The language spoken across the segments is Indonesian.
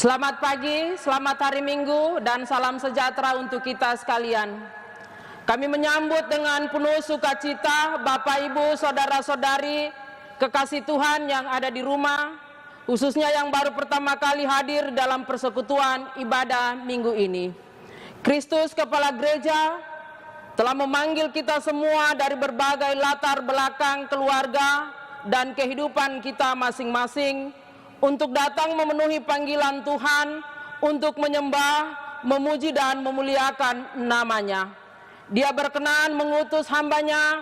Selamat pagi, selamat hari Minggu, dan salam sejahtera untuk kita sekalian. Kami menyambut dengan penuh sukacita Bapak, Ibu, Saudara-saudari, kekasih Tuhan yang ada di rumah, khususnya yang baru pertama kali hadir dalam persekutuan ibadah minggu ini. Kristus Kepala Gereja telah memanggil kita semua dari berbagai latar belakang keluarga dan kehidupan kita masing-masing untuk datang memenuhi panggilan Tuhan untuk menyembah, memuji dan memuliakan nama-Nya. Dia berkenan mengutus hamba-Nya,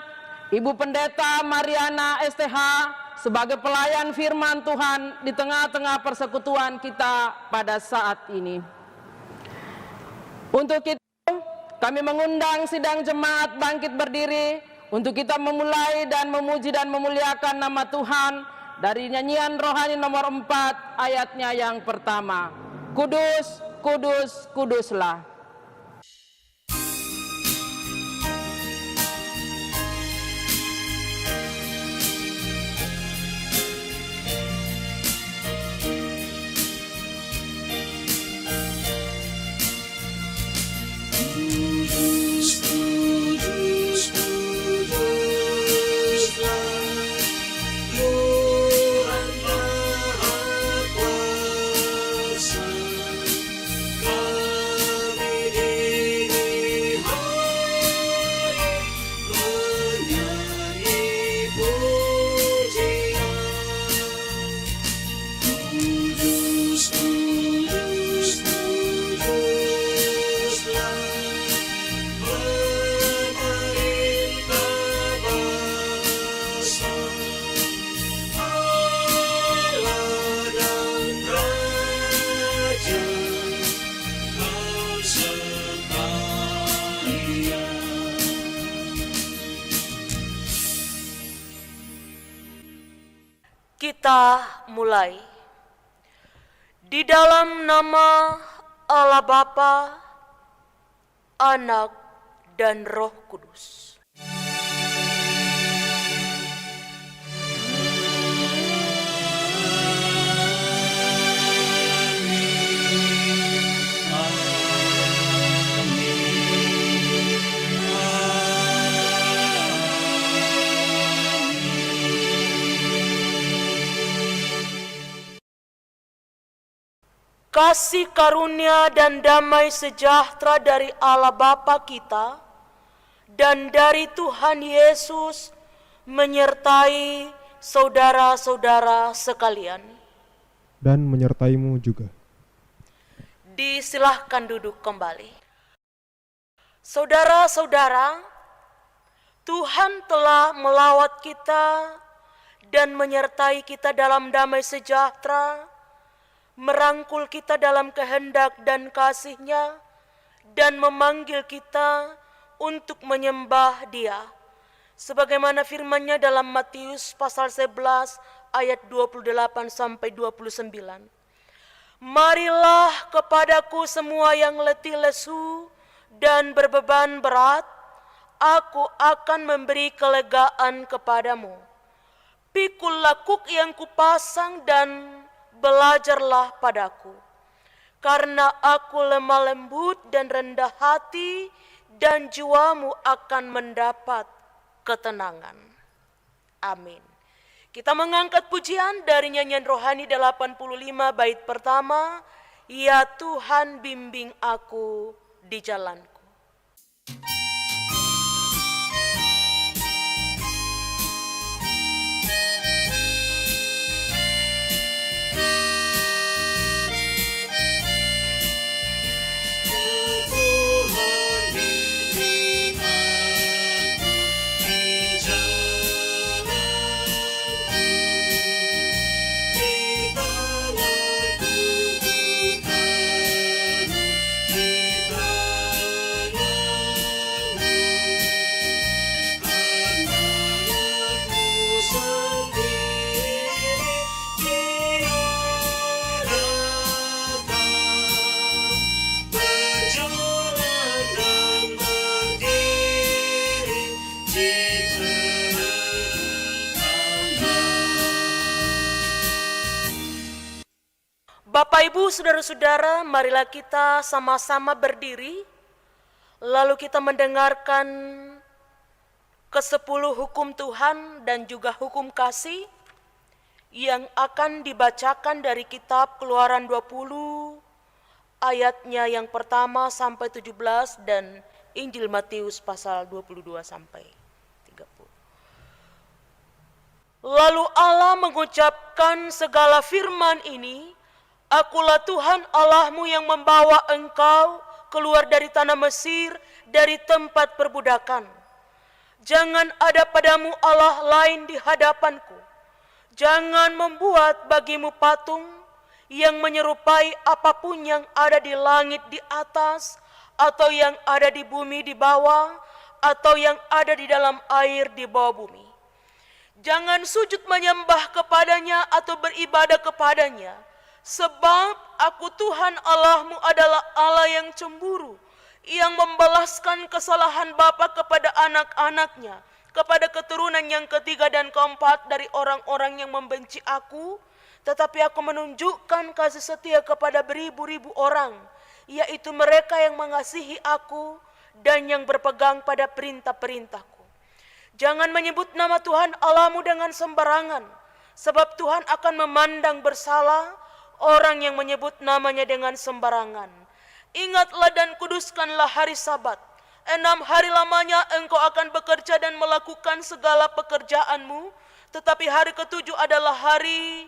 Ibu Pendeta Mariana STH, sebagai pelayan firman Tuhan di tengah-tengah persekutuan kita pada saat ini. Untuk itu, kami mengundang sidang jemaat bangkit berdiri untuk kita memulai dan memuji dan memuliakan nama Tuhan dari nyanyian rohani nomor 4 ayatnya yang pertama. Kudus, kudus, kuduslah. Kita mulai. Di dalam nama Allah Bapa, Anak, dan Roh Kudus. Kasih karunia dan damai sejahtera dari Allah Bapa kita dan dari Tuhan Yesus menyertai saudara-saudara sekalian. Dan menyertaimu juga. Disilahkan duduk kembali. Saudara-saudara, Tuhan telah melawat kita dan menyertai kita dalam damai sejahtera, merangkul kita dalam kehendak dan kasih-Nya, dan memanggil kita untuk menyembah Dia. Sebagaimana firman-Nya dalam Matius pasal 11 ayat 28 sampai 29. Marilah kepadaku semua yang letih lesu dan berbeban berat, aku akan memberi kelegaan kepadamu. Pikul lakuk yang kupasang dan belajarlah padaku, karena aku lemah lembut dan rendah hati, dan jiwamu akan mendapat ketenangan. Amin. Kita mengangkat pujian dari nyanyian rohani 85 bait pertama, Ya Tuhan bimbing aku di jalanku. Bapak, Ibu, Saudara-saudara, marilah kita sama-sama berdiri, lalu kita mendengarkan ke-10 hukum Tuhan dan juga hukum kasih yang akan dibacakan dari kitab Keluaran 20 ayatnya yang pertama sampai 17 dan Injil Matius pasal 22 sampai 30. Lalu Allah mengucapkan segala firman ini, Akulah Tuhan Allahmu yang membawa engkau keluar dari tanah Mesir, dari tempat perbudakan. Jangan ada padamu Allah lain di hadapanku. Jangan membuat bagimu patung yang menyerupai apapun yang ada di langit di atas, atau yang ada di bumi di bawah, atau yang ada di dalam air di bawah bumi. Jangan sujud menyembah kepadanya atau beribadah kepadanya, sebab aku Tuhan Allahmu adalah Allah yang cemburu, yang membalaskan kesalahan bapa kepada anak-anaknya, kepada keturunan yang ketiga dan keempat dari orang-orang yang membenci aku, tetapi aku menunjukkan kasih setia kepada beribu-ribu orang, yaitu mereka yang mengasihi aku dan yang berpegang pada perintah-perintahku. Jangan menyebut nama Tuhan Allahmu dengan sembarangan, sebab Tuhan akan memandang bersalah orang yang menyebut namanya dengan sembarangan. Ingatlah dan kuduskanlah hari Sabat. 6 hari lamanya engkau akan bekerja dan melakukan segala pekerjaanmu, tetapi hari ke-7 adalah hari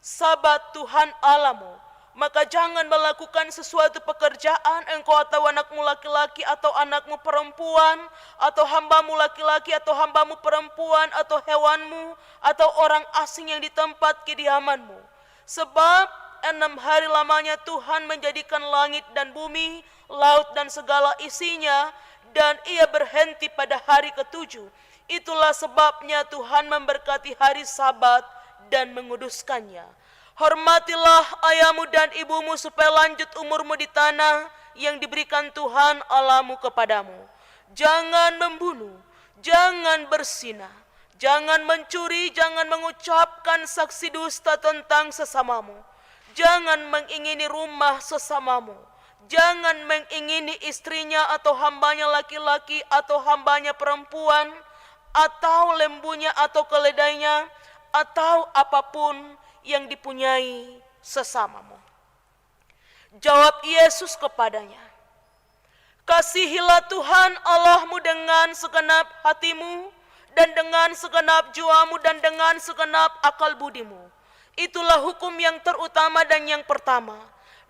Sabat Tuhan Allahmu. Maka jangan melakukan sesuatu pekerjaan engkau atau anakmu laki-laki atau anakmu perempuan, atau hambamu laki-laki atau hambamu perempuan, atau hewanmu, atau orang asing yang di tempat kediamanmu. Sebab 6 hari lamanya Tuhan menjadikan langit dan bumi, laut dan segala isinya, dan ia berhenti pada hari ke-7. Itulah sebabnya Tuhan memberkati hari Sabat dan menguduskannya. Hormatilah ayahmu dan ibumu supaya lanjut umurmu di tanah yang diberikan Tuhan Allahmu kepadamu. Jangan membunuh, jangan berzina, jangan mencuri, jangan mengucapkan saksi dusta tentang sesamamu. Jangan mengingini rumah sesamamu. Jangan mengingini istrinya atau hambanya laki-laki atau hambanya perempuan, atau lembunya atau keledainya, atau apapun yang dipunyai sesamamu. Jawab Yesus kepadanya, kasihilah Tuhan Allahmu dengan segenap hatimu, dan dengan segenap jiwamu, dan dengan segenap akal budimu. Itulah hukum yang terutama dan yang pertama.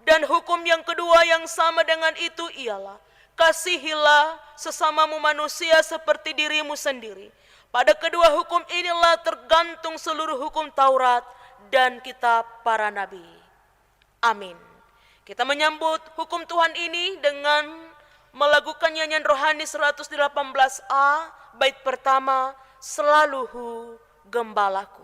Dan hukum yang kedua yang sama dengan itu ialah, kasihilah sesamamu manusia seperti dirimu sendiri. Pada kedua hukum inilah tergantung seluruh hukum Taurat dan kitab para nabi. Amin. Kita menyambut hukum Tuhan ini dengan melakukan nyanyian rohani 118A, bait pertama, Selaluhu Gembalaku.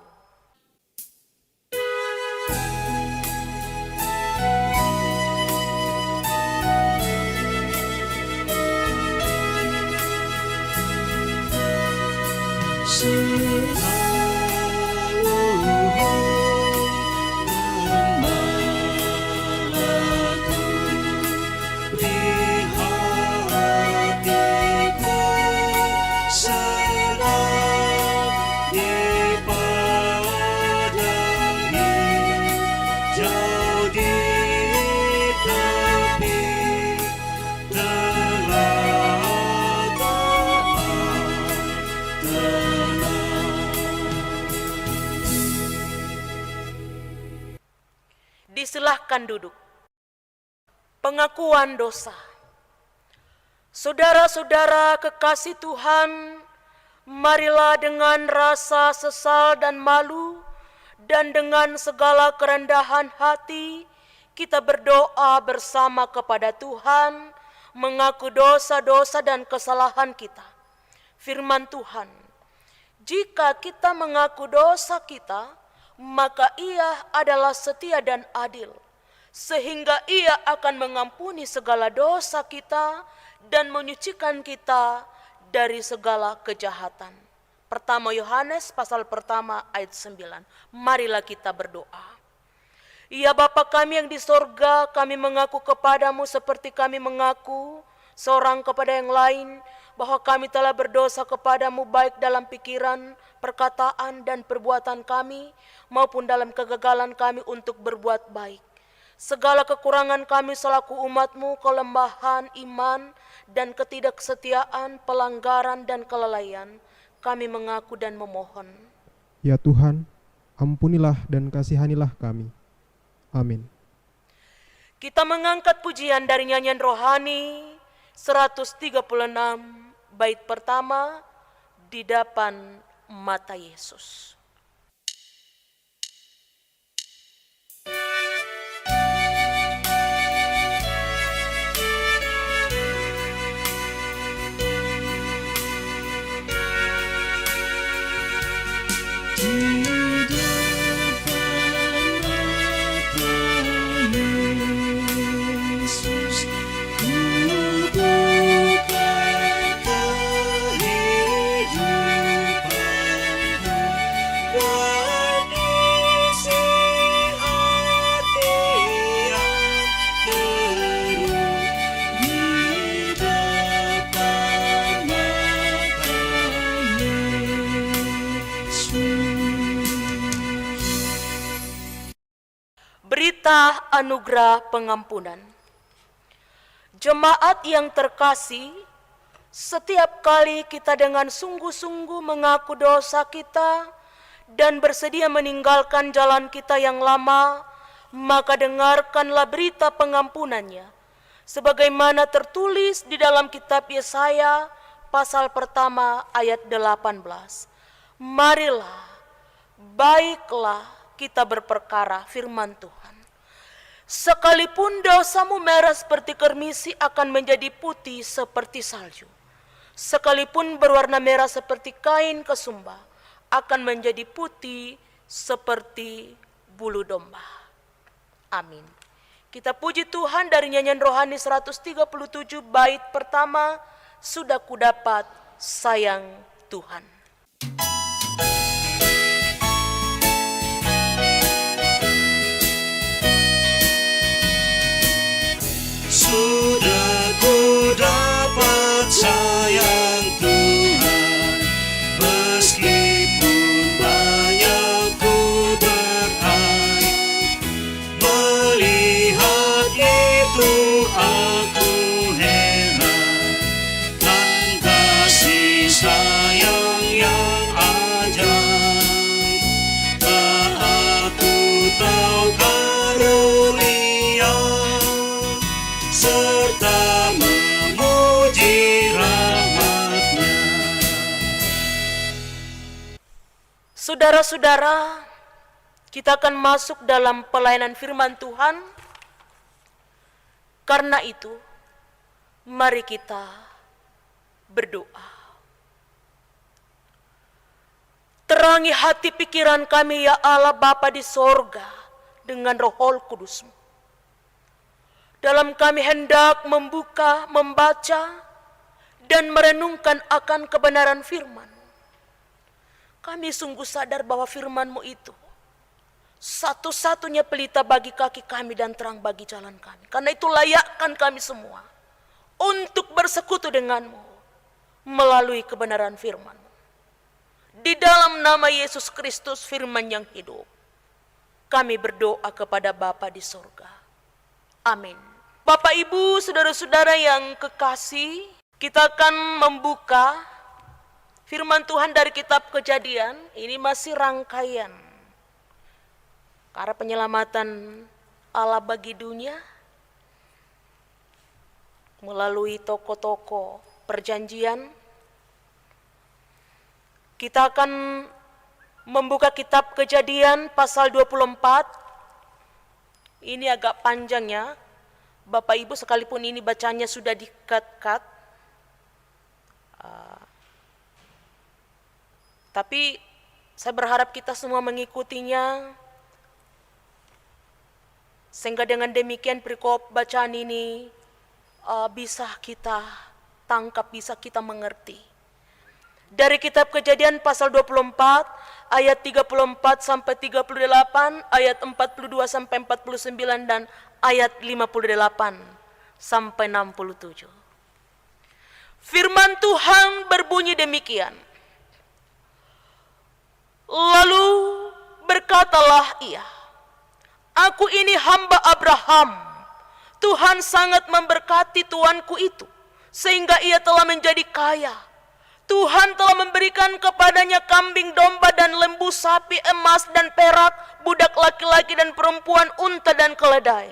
Silahkan duduk. Pengakuan dosa. Saudara-saudara kekasih Tuhan, marilah dengan rasa sesal dan malu, dan dengan segala kerendahan hati, kita berdoa bersama kepada Tuhan, mengaku dosa-dosa dan kesalahan kita. Firman Tuhan, jika kita mengaku dosa kita, maka Ia adalah setia dan adil, sehingga Ia akan mengampuni segala dosa kita dan menyucikan kita dari segala kejahatan. Pertama Yohanes pasal pertama ayat 9. Marilah kita berdoa. Ya Bapa kami yang di sorga, kami mengaku kepadamu seperti kami mengaku seorang kepada yang lain, bahwa kami telah berdosa kepadamu baik dalam pikiran, perkataan, dan perbuatan kami, maupun dalam kegagalan kami untuk berbuat baik. Segala kekurangan kami selaku umatmu, kelembahan iman dan ketidaksetiaan, pelanggaran dan kelalaian, kami mengaku dan memohon. Ya Tuhan, ampunilah dan kasihanilah kami. Amin. Kita mengangkat pujian dari nyanyian rohani 136 bait pertama, di depan mata Yesus. Berita anugerah pengampunan. Jemaat yang terkasih, setiap kali kita dengan sungguh-sungguh mengaku dosa kita dan bersedia meninggalkan jalan kita yang lama, maka dengarkanlah berita pengampunannya, sebagaimana tertulis di dalam kitab Yesaya pasal pertama ayat 18. Marilah, baiklah kita berperkara firman Tuhan. Sekalipun dosamu merah seperti kermisi akan menjadi putih seperti salju. Sekalipun berwarna merah seperti kain kesumba akan menjadi putih seperti bulu domba. Amin. Kita puji Tuhan dari nyanyian rohani 137 bait pertama, sudah kudapat sayang Tuhan. Sudah ku dapat sayang Tuhan, meskipun banyak ku beraib. Melihat itu aku heran, kan kasih sayang yang ajaib. Tak aku tahu karunia serta memuji rahmat-Nya. Saudara-saudara, kita akan masuk dalam pelayanan firman Tuhan. Karena itu, mari kita berdoa. Terangi hati pikiran kami ya Allah Bapa di sorga dengan Roh Kudus-Mu. Dalam kami hendak membuka, membaca, dan merenungkan akan kebenaran firman. Kami sungguh sadar bahwa firman-Mu itu satu-satunya pelita bagi kaki kami dan terang bagi jalan kami. Karena itu layakkan kami semua untuk bersekutu dengan-Mu melalui kebenaran firman-Mu. Di dalam nama Yesus Kristus firman yang hidup, kami berdoa kepada Bapa di sorga. Amin. Bapak, Ibu, saudara-saudara yang kekasih, kita akan membuka firman Tuhan dari kitab Kejadian. Ini masih rangkaian karena penyelamatan Allah bagi dunia melalui tokoh-tokoh perjanjian. Kita akan membuka kitab Kejadian pasal 24. Ini agak panjang ya. Bapak Ibu, sekalipun ini bacanya sudah di-cut, tapi saya berharap kita semua mengikutinya, sehingga dengan demikian perikop bacaan ini bisa kita tangkap, bisa kita mengerti. Dari kitab Kejadian pasal 24 ayat 34 sampai 38, ayat 42 sampai 49 dan ayat 58 sampai 67. Firman Tuhan berbunyi demikian. Lalu berkatalah ia, "Aku ini hamba Abraham. Tuhan sangat memberkati tuanku itu, sehingga ia telah menjadi kaya. Tuhan telah memberikan kepadanya kambing domba dan lembu, sapi, emas dan perak, budak laki-laki dan perempuan, unta dan keledai.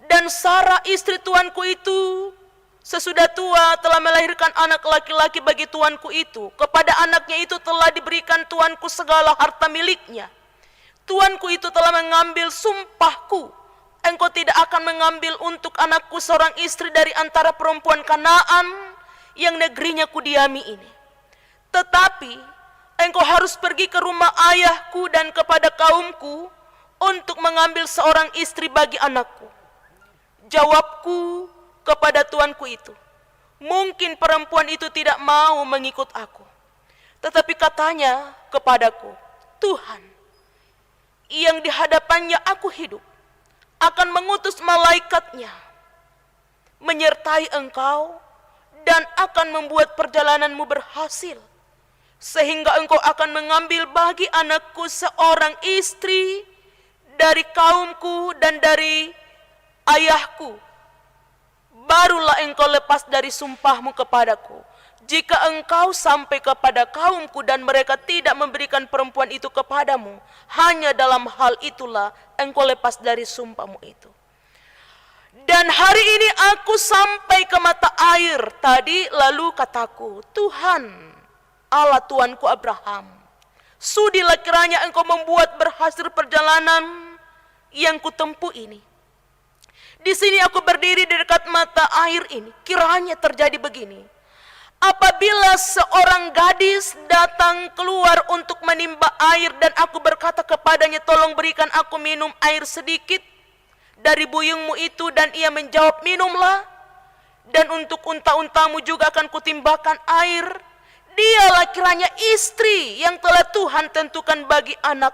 Dan Sarah istri tuanku itu sesudah tua telah melahirkan anak laki-laki bagi tuanku itu. Kepada anaknya itu telah diberikan tuanku segala harta miliknya. Tuanku itu telah mengambil sumpahku, engkau tidak akan mengambil untuk anakku seorang istri dari antara perempuan Kanaan yang negerinya kudiami ini. Tetapi engkau harus pergi ke rumah ayahku dan kepada kaumku untuk mengambil seorang istri bagi anakku." Jawabku kepada tuanku itu, "Mungkin perempuan itu tidak mau mengikut aku." Tetapi katanya kepadaku, "Tuhan, yang di hadapannya aku hidup, akan mengutus malaikatnya menyertai engkau dan akan membuat perjalananmu berhasil, sehingga engkau akan mengambil bagi anakku seorang istri dari kaumku dan dari ayahku. Barulah engkau lepas dari sumpahmu kepadaku. Jika engkau sampai kepada kaumku dan mereka tidak memberikan perempuan itu kepadamu, hanya dalam hal itulah engkau lepas dari sumpahmu itu. Dan hari ini aku sampai ke mata air tadi, lalu kataku, Tuhan, Allah Tuanku Abraham, sudilah kiranya engkau membuat berhasil perjalanan yang kutempuh ini. Di sini aku berdiri di dekat mata air ini, kiranya terjadi begini. Apabila seorang gadis datang keluar untuk menimba air dan aku berkata kepadanya, tolong berikan aku minum air sedikit dari buyungmu itu, dan ia menjawab, minumlah, dan untuk unta-untamu juga akan kutimbakan air. Dialah kiranya istri yang telah Tuhan tentukan bagi anak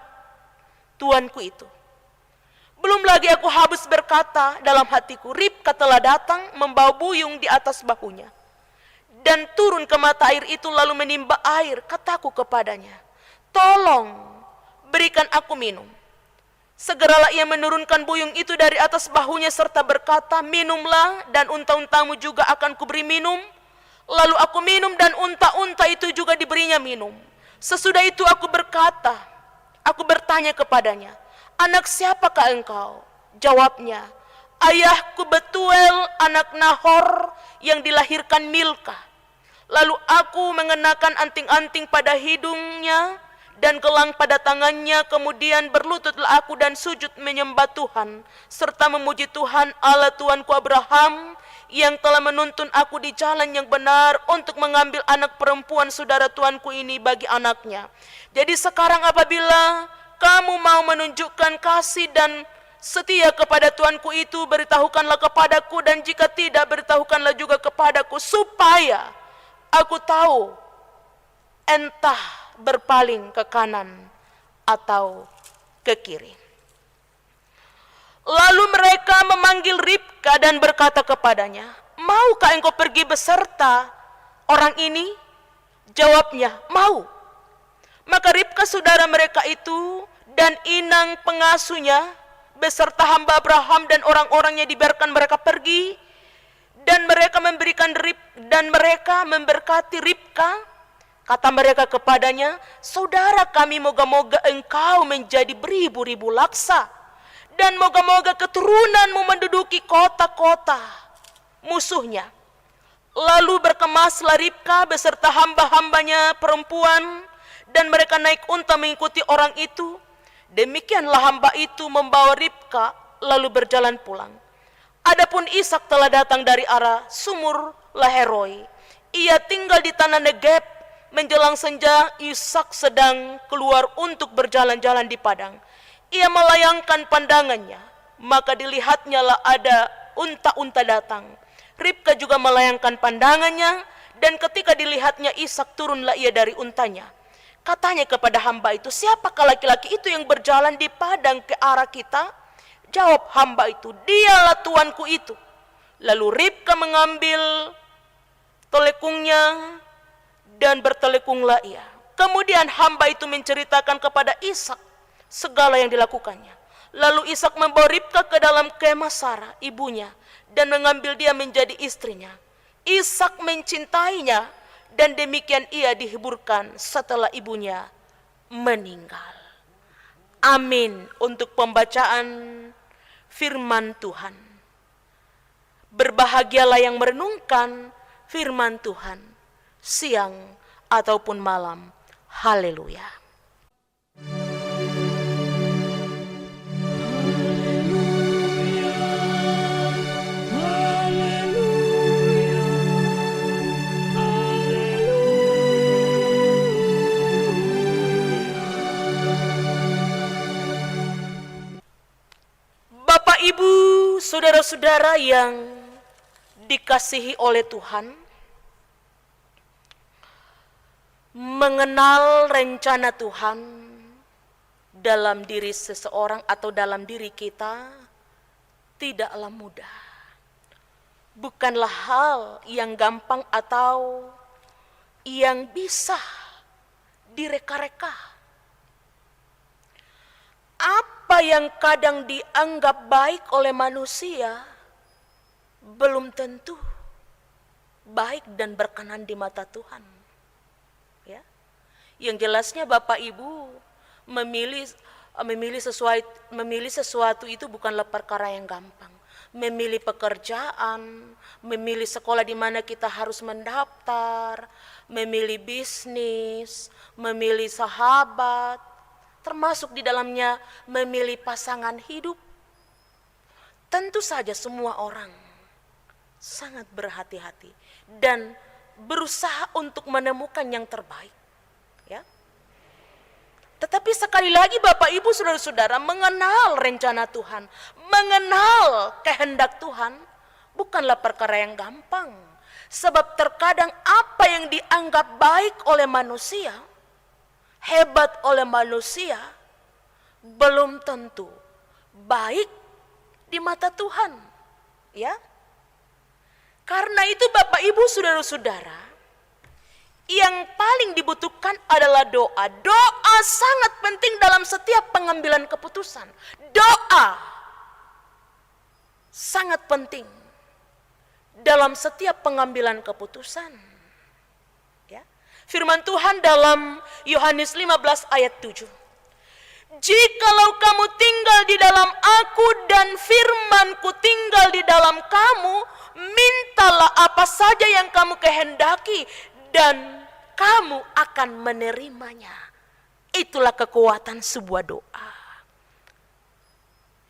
tuanku itu. Belum lagi aku habis berkata dalam hatiku, Ribka telah datang membawa buyung di atas bahunya dan turun ke mata air itu lalu menimba air. Kataku kepadanya, tolong berikan aku minum. Segeralah ia menurunkan buyung itu dari atas bahunya serta berkata, minumlah dan unta-untamu juga akan kuberi minum. Lalu aku minum dan unta-unta itu juga diberinya minum. Sesudah itu aku bertanya kepadanya, anak siapakah engkau? Jawabnya, ayahku Betuel anak Nahor yang dilahirkan Milka. Lalu aku mengenakan anting-anting pada hidungnya dan gelang pada tangannya, kemudian berlututlah aku dan sujud menyembah Tuhan, serta memuji Tuhan Allah Tuanku Abraham, yang telah menuntun aku di jalan yang benar untuk mengambil anak perempuan saudara tuanku ini bagi anaknya. Jadi sekarang apabila kamu mau menunjukkan kasih dan setia kepada tuanku itu, beritahukanlah kepadaku, dan jika tidak, beritahukanlah juga kepadaku, supaya aku tahu entah berpaling ke kanan atau ke kiri. Lalu mereka memanggil Ribka dan berkata kepadanya, maukah engkau pergi beserta orang ini? Jawabnya, mau. Maka Ribka saudara mereka itu dan inang pengasuhnya beserta hamba Abraham dan orang-orangnya dibiarkan mereka pergi, dan mereka memberkati Ribka. Kata mereka kepadanya, saudara kami, moga-moga engkau menjadi beribu-ribu laksa, dan moga-moga keturunanmu menduduki kota-kota musuhnya. Lalu berkemaslah Ribka beserta hamba-hambanya perempuan, dan mereka naik unta mengikuti orang itu. Demikianlah hamba itu membawa Ribka lalu berjalan pulang. Adapun Ishak telah datang dari arah sumur Laheroi. Ia tinggal di tanah Negeb. Menjelang senja, Ishak sedang keluar untuk berjalan-jalan di padang. Ia melayangkan pandangannya, maka dilihatnya lah ada unta-unta datang. Ribka juga melayangkan pandangannya, dan ketika dilihatnya Ishak, turunlah ia dari untanya. Katanya kepada hamba itu, siapakah laki-laki itu yang berjalan di padang ke arah kita? Jawab hamba itu, dialah tuanku itu. Lalu Ribka mengambil telekungnya dan bertelekunglah ia. Kemudian hamba itu menceritakan kepada Ishak segala yang dilakukannya. Lalu Ishak membawa Ribka ke dalam kemah Sarah, ibunya, dan mengambil dia menjadi istrinya. Ishak mencintainya, dan demikian ia dihiburkan setelah ibunya meninggal. Amin untuk pembacaan firman Tuhan. Berbahagialah yang merenungkan firman Tuhan siang ataupun malam. Haleluya. Bapak, Ibu, saudara-saudara yang dikasihi oleh Tuhan, mengenal rencana Tuhan dalam diri seseorang atau dalam diri kita tidaklah mudah. Bukanlah hal yang gampang atau yang bisa direka-reka. Apa yang kadang dianggap baik oleh manusia belum tentu baik dan berkenan di mata Tuhan. Ya. Yang jelasnya Bapak Ibu memilih sesuatu itu bukanlah perkara yang gampang. Memilih pekerjaan, memilih sekolah di mana kita harus mendaftar, memilih bisnis, memilih sahabat, termasuk di dalamnya memilih pasangan hidup. Tentu saja semua orang sangat berhati-hati dan berusaha untuk menemukan yang terbaik. Ya. Tetapi sekali lagi Bapak Ibu saudara-saudara, mengenal rencana Tuhan, mengenal kehendak Tuhan bukanlah perkara yang gampang. Sebab terkadang apa yang dianggap baik oleh manusia, hebat oleh manusia, belum tentu baik di mata Tuhan. Ya. Karena itu Bapak Ibu saudara-saudara, yang paling dibutuhkan adalah doa. Doa sangat penting dalam setiap pengambilan keputusan. Doa sangat penting dalam setiap pengambilan keputusan. Ya. Firman Tuhan dalam Yohanes 15 ayat 7. Jikalau kamu tinggal di dalam aku dan firmanku tinggal di dalam kamu, mintalah apa saja yang kamu kehendaki dan kamu akan menerimanya. Itulah kekuatan sebuah doa.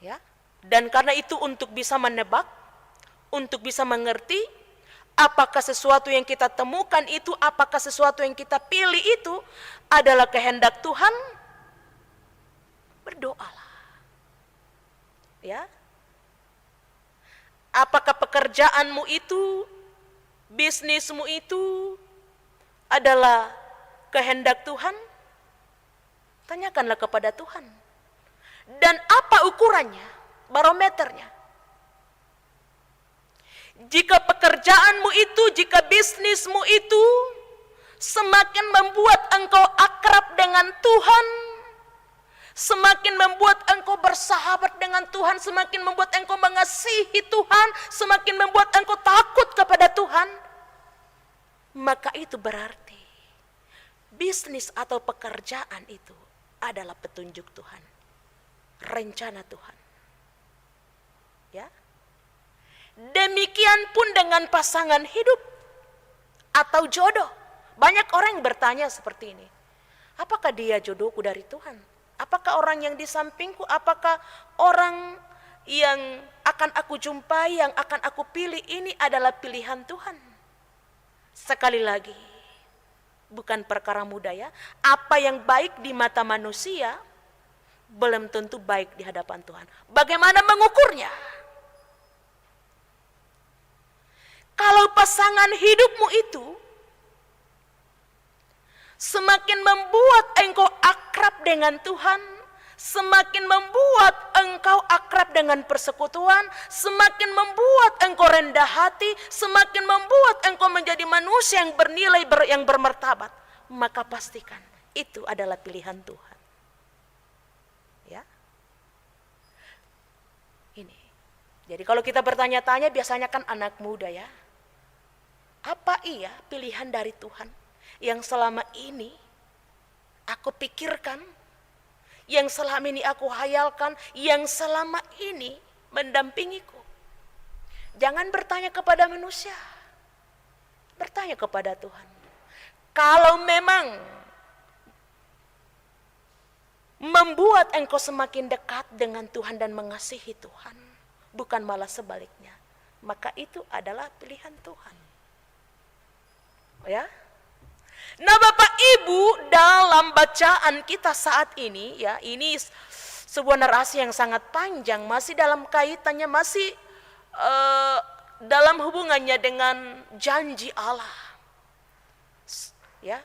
Ya. Dan karena itu untuk bisa menebak, untuk bisa mengerti apakah sesuatu yang kita temukan itu, apakah sesuatu yang kita pilih itu adalah kehendak Tuhan, berdoalah. Ya. Apakah pekerjaanmu itu, bisnismu itu adalah kehendak Tuhan? Tanyakanlah kepada Tuhan. Dan apa ukurannya, barometernya? Jika pekerjaanmu itu, jika bisnismu itu semakin membuat engkau akrab dengan Tuhan, semakin membuat engkau bersahabat dengan Tuhan, semakin membuat engkau mengasihi Tuhan, semakin membuat engkau takut kepada Tuhan, maka itu berarti bisnis atau pekerjaan itu adalah petunjuk Tuhan, rencana Tuhan. Ya. Demikian pun dengan pasangan hidup atau jodoh. Banyak orang yang bertanya seperti ini. Apakah dia jodohku dari Tuhan? Apakah orang yang di sampingku, apakah orang yang akan aku jumpai, yang akan aku pilih ini adalah pilihan Tuhan? Sekali lagi, bukan perkara mudah ya. Apa yang baik di mata manusia, belum tentu baik di hadapan Tuhan. Bagaimana mengukurnya? Kalau pasangan hidupmu itu Semakin membuat engkau akrab dengan Tuhan, semakin membuat engkau akrab dengan persekutuan, semakin membuat engkau rendah hati, semakin membuat engkau menjadi manusia yang bernilai, yang bermartabat, maka pastikan itu adalah pilihan Tuhan. Ya. Ini. Jadi kalau kita bertanya-tanya, biasanya kan anak muda ya. Apa iya pilihan dari Tuhan yang selama ini aku pikirkan, yang selama ini aku hayalkan, yang selama ini mendampingiku? Jangan bertanya kepada manusia, bertanya kepada Tuhan. Kalau memang membuat engkau semakin dekat dengan Tuhan dan mengasihi Tuhan, bukan malah sebaliknya, maka itu adalah pilihan Tuhan. Ya. Nah, Bapak Ibu, dalam bacaan kita saat ini ya, ini sebuah narasi yang sangat panjang, masih dalam kaitannya, masih dalam hubungannya dengan janji Allah. Ya.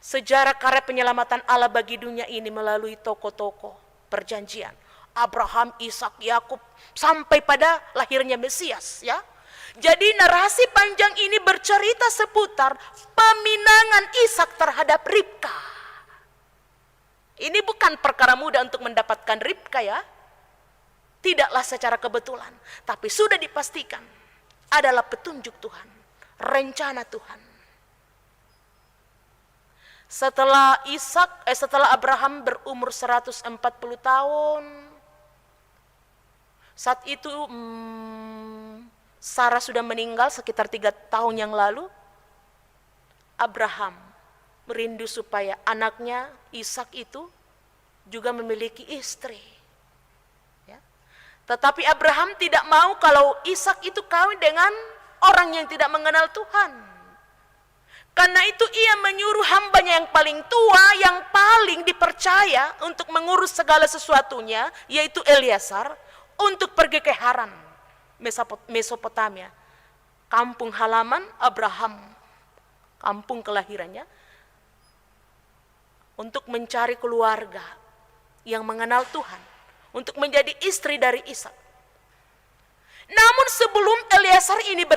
Sejarah karya penyelamatan Allah bagi dunia ini melalui tokoh-tokoh perjanjian. Abraham, Ishak, Yakub, sampai pada lahirnya Mesias, ya. Jadi narasi panjang ini bercerita seputar peminangan Ishak terhadap Ribka. Ini bukan perkara mudah untuk mendapatkan Ribka ya. Tidaklah secara kebetulan, tapi sudah dipastikan adalah petunjuk Tuhan, rencana Tuhan. Setelah Abraham berumur 140 tahun, saat itu Sarah sudah meninggal sekitar 3 tahun yang lalu. Abraham merindu supaya anaknya Ishak itu juga memiliki istri. Ya. Tetapi Abraham tidak mau kalau Ishak itu kawin dengan orang yang tidak mengenal Tuhan. Karena itu ia menyuruh hambanya yang paling tua, yang paling dipercaya untuk mengurus segala sesuatunya, yaitu Eliasar, untuk pergi ke Haran, Mesopotamia, kampung halaman Abraham, kampung kelahirannya, untuk mencari keluarga yang mengenal Tuhan, untuk menjadi istri dari Ishak. Namun sebelum Eliasar ini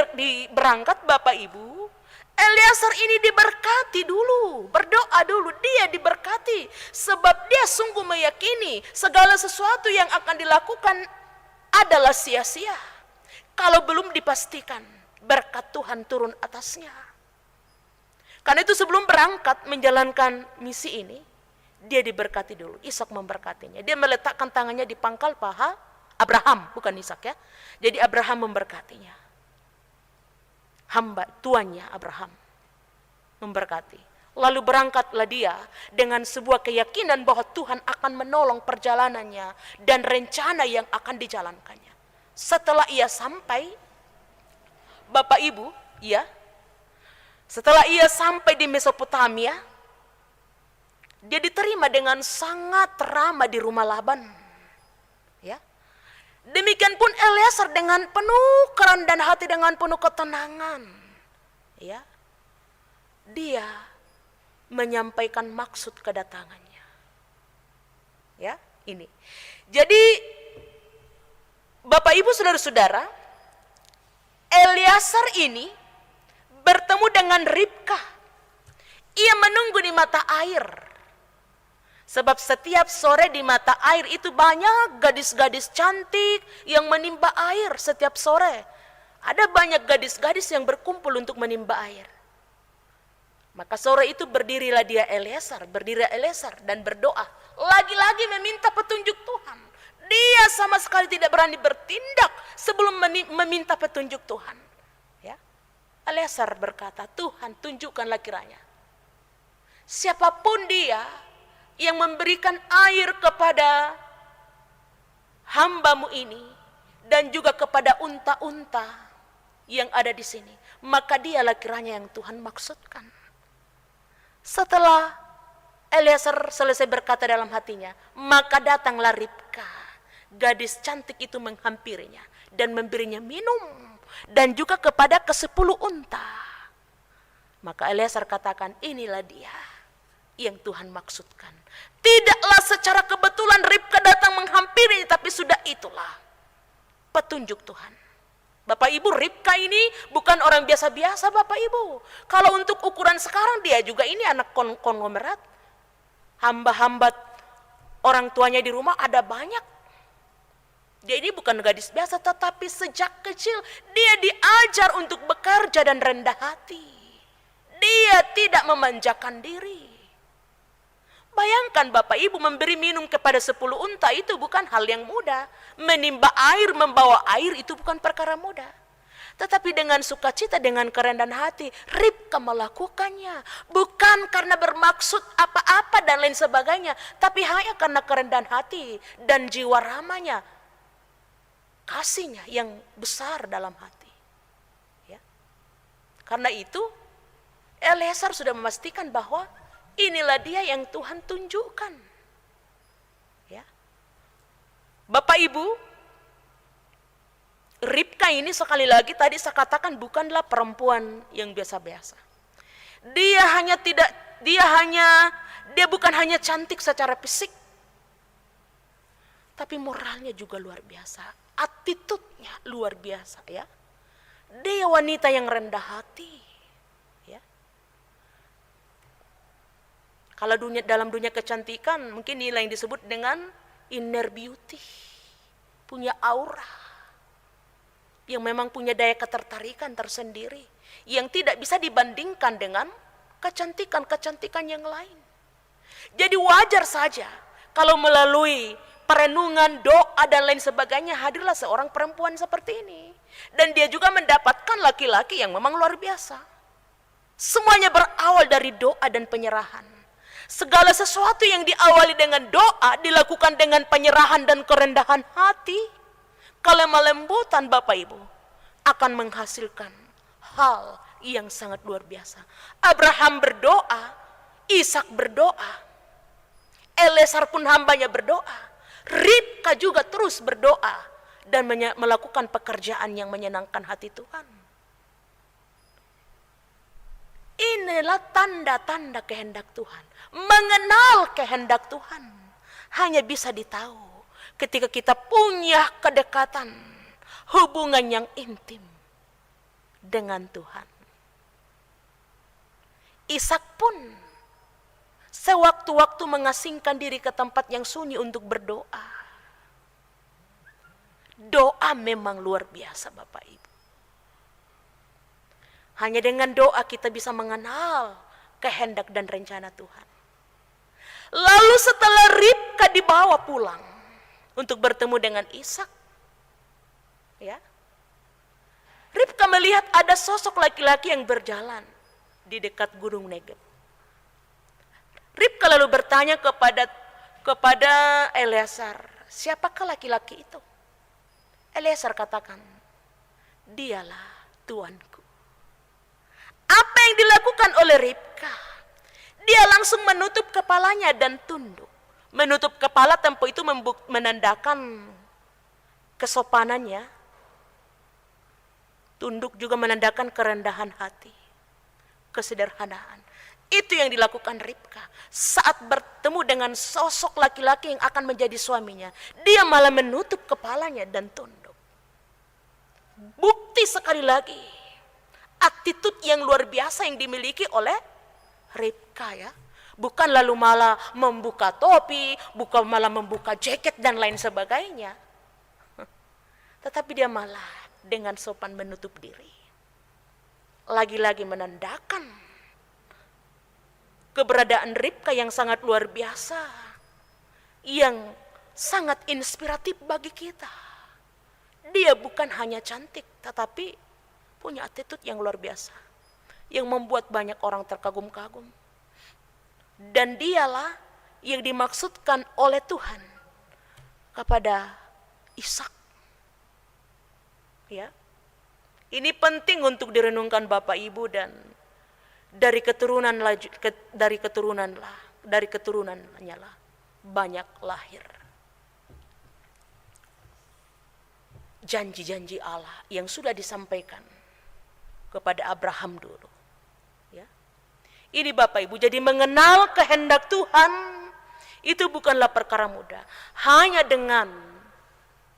berangkat, Bapak Ibu, Eliasar ini diberkati dulu, berdoa dulu, dia diberkati, sebab dia sungguh meyakini segala sesuatu yang akan dilakukan adalah sia-sia kalau belum dipastikan berkat Tuhan turun atasnya. Karena itu sebelum berangkat menjalankan misi ini, dia diberkati dulu. Ishak memberkatinya. Dia meletakkan tangannya di pangkal paha Abraham, bukan Ishak ya. Jadi Abraham memberkatinya. Hamba tuannya Abraham memberkati. Lalu berangkatlah dia dengan sebuah keyakinan bahwa Tuhan akan menolong perjalanannya dan rencana yang akan dijalankannya. Setelah ia sampai, Bapak Ibu, ya, setelah ia sampai di Mesopotamia, dia diterima dengan sangat ramah di rumah Laban. Ya. Demikian pun Eliasar dengan penuh kerendahan hati, dengan penuh ketenangan. Ya. Dia menyampaikan maksud kedatangannya. Ya, ini. Jadi Bapak Ibu saudara-saudara, Eliasar ini bertemu dengan Ribka. Ia menunggu di mata air. Sebab setiap sore di mata air itu banyak gadis-gadis cantik yang menimba air setiap sore. Ada banyak gadis-gadis yang berkumpul untuk menimba air. Maka sore itu berdirilah Eliasar dan berdoa. Lagi-lagi meminta petunjuk Tuhan. Dia sama sekali tidak berani bertindak sebelum meminta petunjuk Tuhan. Ya. Eliasar berkata, Tuhan tunjukkanlah kiranya. Siapapun dia yang memberikan air kepada hambamu ini dan juga kepada unta-unta yang ada di sini, maka dialah kiranya yang Tuhan maksudkan. Setelah Eliasar selesai berkata dalam hatinya, maka datanglah Ribka, gadis cantik itu menghampirinya dan memberinya minum dan juga kepada ke-10 unta. Maka Eliasar katakan, inilah dia yang Tuhan maksudkan. Tidaklah secara kebetulan Ribka datang menghampiri, tapi sudah itulah petunjuk Tuhan. Bapak Ibu, Ribka ini bukan orang biasa-biasa Bapak Ibu. Kalau untuk ukuran sekarang dia juga ini anak konglomerat. Hamba-hamba orang tuanya di rumah ada banyak. Dia ini bukan gadis biasa, tetapi sejak kecil dia diajar untuk bekerja dan rendah hati. Dia tidak memanjakan diri. Bayangkan Bapak Ibu memberi minum kepada 10 unta itu bukan hal yang mudah. Menimba air, membawa air itu bukan perkara mudah. Tetapi dengan sukacita, dengan kerendahan hati, Ribka melakukannya. Bukan karena bermaksud apa-apa dan lain sebagainya. Tapi hanya karena kerendahan hati dan jiwa ramanya. Kasihnya yang besar dalam hati. Ya. Karena itu, Eliezer sudah memastikan bahwa inilah dia yang Tuhan tunjukkan. Ya. Bapak Ibu, Ribka ini sekali lagi tadi saya katakan bukanlah perempuan yang biasa-biasa. Dia bukan hanya cantik secara fisik, tapi moralnya juga luar biasa. Attitude-nya luar biasa ya. Dia wanita yang rendah hati. Ya. Kalau dalam dunia kecantikan mungkin nilai yang disebut dengan inner beauty. Punya aura. Yang memang punya daya ketertarikan tersendiri. Yang tidak bisa dibandingkan dengan kecantikan-kecantikan yang lain. Jadi wajar saja kalau melalui perenungan, doa dan lain sebagainya hadirlah seorang perempuan seperti ini. Dan dia juga mendapatkan laki-laki yang memang luar biasa. Semuanya berawal dari doa dan penyerahan. Segala sesuatu yang diawali dengan doa dilakukan dengan penyerahan dan kerendahan hati. Kelemah lembutan Bapak Ibu akan menghasilkan hal yang sangat luar biasa. Abraham berdoa, Ishak berdoa, Eliezer pun hambanya berdoa, Ribka juga terus berdoa dan melakukan pekerjaan yang menyenangkan hati Tuhan. Inilah tanda-tanda kehendak Tuhan. Mengenal kehendak Tuhan hanya bisa ditahu ketika kita punya kedekatan, hubungan yang intim dengan Tuhan. Ishak pun sewaktu-waktu mengasingkan diri ke tempat yang sunyi untuk berdoa. Doa memang luar biasa Bapak Ibu. Hanya dengan doa kita bisa mengenal kehendak dan rencana Tuhan. Lalu setelah Ribka dibawa pulang untuk bertemu dengan Ishak, ya, Ribka melihat ada sosok laki-laki yang berjalan di dekat gunung Negeb. Ribka lalu bertanya kepada Eliezer, siapakah laki-laki itu? Eliezer katakan, dialah tuanku. Apa yang dilakukan oleh Ribka? Dia langsung menutup kepalanya dan tunduk. Menutup kepala tempo itu menandakan kesopanannya. Tunduk juga menandakan kerendahan hati, kesederhanaan. Itu yang dilakukan Ribka saat bertemu dengan sosok laki-laki yang akan menjadi suaminya. Dia malah menutup kepalanya dan tunduk. Bukti sekali lagi attitude yang luar biasa yang dimiliki oleh Ribka ya. Bukan lalu malah membuka topi, bukan malah membuka jaket dan lain sebagainya. Tetapi dia malah dengan sopan menutup diri. Lagi-lagi menandakan keberadaan Ribka yang sangat luar biasa. Yang sangat inspiratif bagi kita. Dia bukan hanya cantik, tetapi punya attitude yang luar biasa. Yang membuat banyak orang terkagum-kagum. Dan dialah yang dimaksudkan oleh Tuhan kepada Ishak. Ya. Ini penting untuk direnungkan Bapak Ibu dan dari keturunannya lah banyak lahir janji-janji Allah yang sudah disampaikan kepada Abraham dulu. Ya. Ini Bapak Ibu, jadi mengenal kehendak Tuhan itu bukanlah perkara mudah. Hanya dengan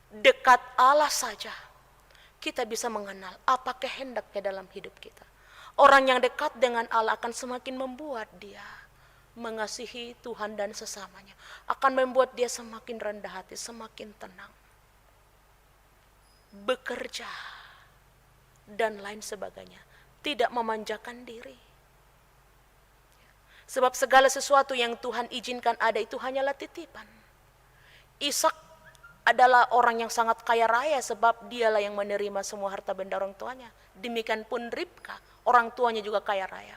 dekat Allah saja kita bisa mengenal apa kehendaknya dalam hidup kita. Orang yang dekat dengan Allah akan semakin membuat dia mengasihi Tuhan dan sesamanya. Akan membuat dia semakin rendah hati, semakin tenang. Bekerja dan lain sebagainya. Tidak memanjakan diri. Sebab segala sesuatu yang Tuhan izinkan ada itu hanyalah titipan. Ishak adalah orang yang sangat kaya raya sebab dialah yang menerima semua harta benda orang tuanya. Demikian pun Ribka, orang tuanya juga kaya raya.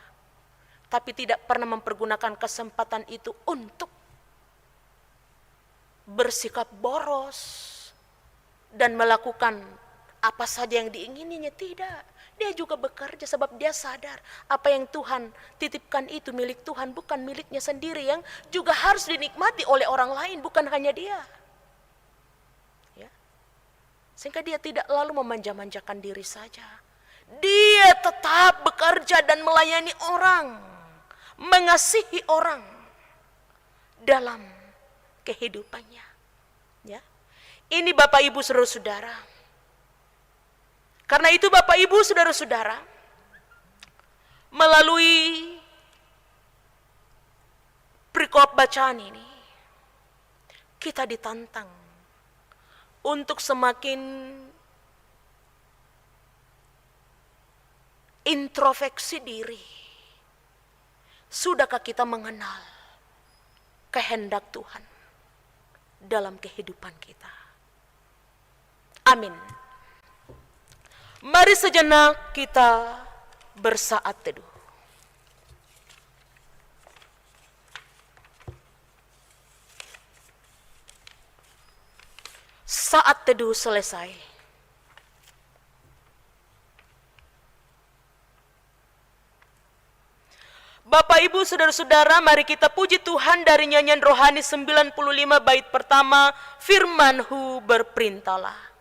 Tapi tidak pernah mempergunakan kesempatan itu untuk bersikap boros dan melakukan apa saja yang diingininya. Tidak. Dia juga bekerja sebab dia sadar apa yang Tuhan titipkan itu milik Tuhan, bukan miliknya sendiri, yang juga harus dinikmati oleh orang lain, bukan hanya dia. Ya. Sehingga dia tidak lalu memanja-manjakan diri saja. Dia tetap bekerja dan melayani orang, mengasihi orang dalam kehidupannya. Ya. Ini Bapak Ibu saudara-saudara. Karena itu Bapak Ibu saudara-saudara, melalui perikop bacaan ini, kita ditantang untuk semakin introspeksi diri. Sudahkah kita mengenal kehendak Tuhan dalam kehidupan kita? Amin. Mari sejenak kita bersaat teduh. Saat teduh selesai. Bapak Ibu saudara-saudara, mari kita puji Tuhan dari nyanyian rohani 95 bait pertama, Firman-Hu berperintahlah.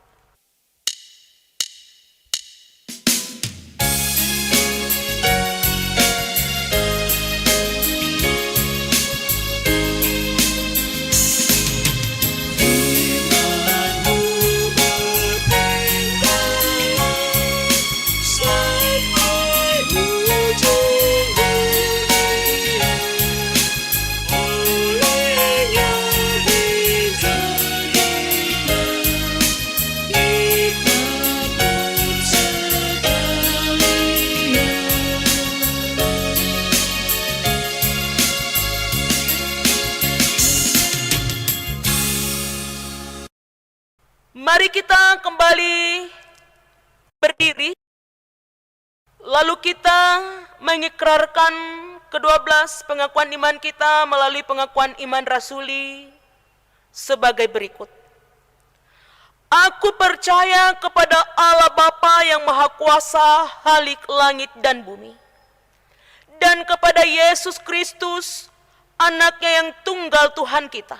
Mari kita kembali berdiri, lalu kita mengikrarkan ke-12 pengakuan iman kita melalui pengakuan iman rasuli sebagai berikut. Aku percaya kepada Allah Bapa yang Maha Kuasa, Khalik langit dan bumi, dan kepada Yesus Kristus, Anaknya yang tunggal Tuhan kita,